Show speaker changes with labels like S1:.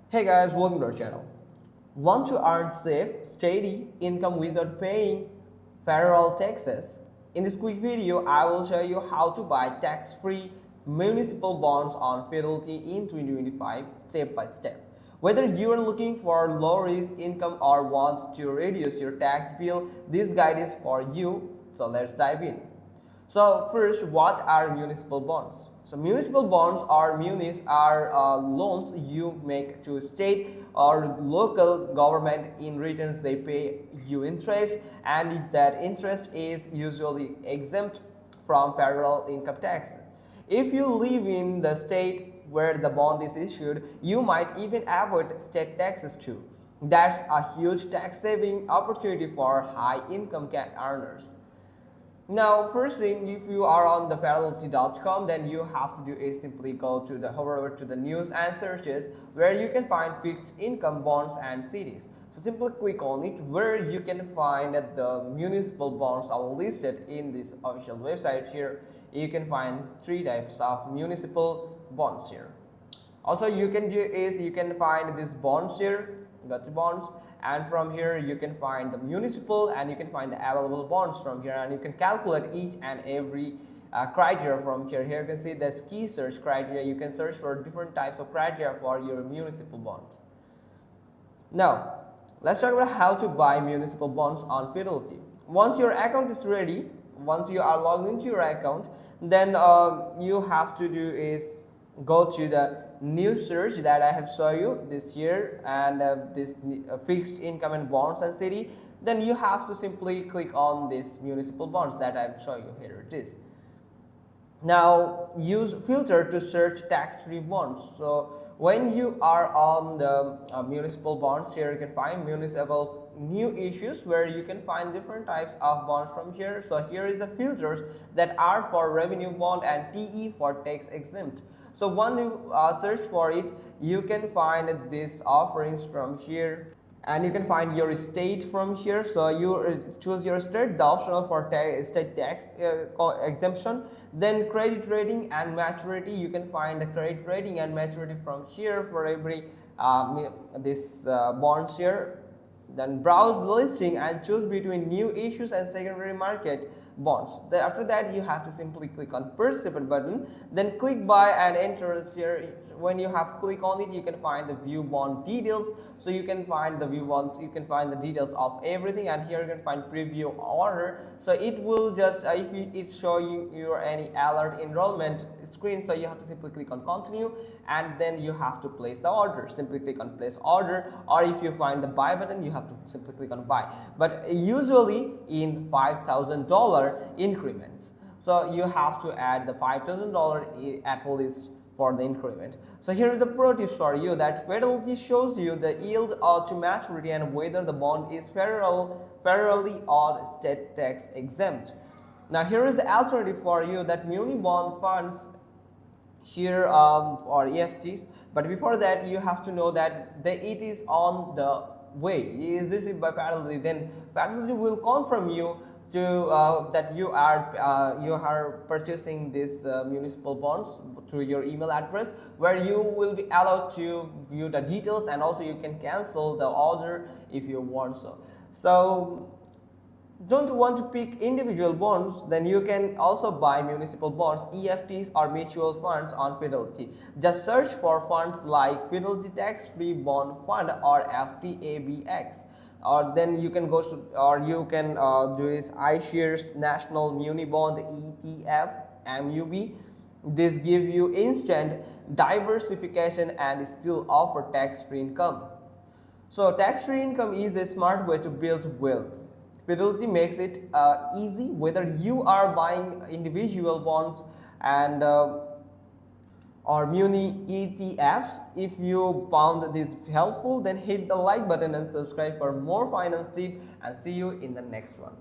S1: Hey guys, welcome to our channel. Want to earn safe, steady income without paying federal taxes? In this quick video, I will show you how to buy tax-free municipal bonds on Fidelity in 2025 step by step. Whether you are looking for low-risk income or want to reduce your tax bill, this guide is for you. So let's dive in. So first, what are municipal bonds? So municipal bonds or munis are loans you make to state or local government. In return, they pay you interest, and that interest is usually exempt from federal income tax. If you live in the state where the bond is issued, you might even avoid state taxes too. That's a huge tax saving opportunity for high income earners. Now, first thing, if you are on the fidelity.com, then you have to do is simply hover over to the news and searches where you can find fixed income bonds and CDs. So simply click on it where you can find that the municipal bonds are listed in this official website. Here you can find three types of municipal bonds here. Also, you can find these bonds here, got the bonds, and from here you can find the municipal, and you can find the available bonds from here, and you can calculate each and every criteria from here. Here you can see that's key search criteria. You can search for different types of criteria for your municipal bonds. Now let's talk about how to buy municipal bonds on Fidelity. Once your account is ready, once you are logged into your account, then you have to do is go to the new search that I have shown you this year, and this fixed income and bonds and city. Then you have to simply click on this municipal bonds that I have shown you. Here it is. Now use filter to search tax-free bonds. So when you are on the municipal bonds, here you can find municipal new issues where you can find different types of bonds from here. So here is the filters that are for revenue bond and TE for tax exempt. So when you search for it, you can find these offerings from here, and you can find your state from here. So you choose your state, the optional for state tax exemption. Then credit rating and maturity, you can find the credit rating and maturity from here for every bonds here. Then browse the listing and choose between new issues and secondary market bonds. Then after that, you have to simply click on participant button, then click buy and enter here. When you have click on it, you can find the view bond details. So you can find the view bond, you can find the details of everything, and here you can find preview order. So it will just if it's showing you any alert enrollment screen, so you have to simply click on continue, and then you have to place the order. Simply click on place order, or if you find the buy button, you have to simply click on buy, but usually in $5,000 increments. So you have to add the $5,000 at least for the increment. So here is the pro tips for you, that Fidelity shows you the yield to maturity and whether the bond is federally or state tax exempt. Now here is the alternative for you, that muni bond funds here or EFTs. But before that, you have to know that it is on the way. Is received by Fidelity, then Fidelity will confirm you to that you are purchasing these municipal bonds through your email address, where you will be allowed to view the details, and also you can cancel the order if you want so. So don't want to pick individual bonds, then you can also buy municipal bonds, EFTs or mutual funds on Fidelity. Just search for funds like Fidelity Tax Free Bond Fund or FTABX, or then you can go to, or you can do is iShares National Muni Bond ETF MUB. This give you instant diversification and still offer tax-free income. So tax-free income is a smart way to build wealth. Fidelity makes it easy, whether you are buying individual bonds and or muni ETFs. If you found this helpful, then hit the like button and subscribe for more finance tips, and see you in the next one.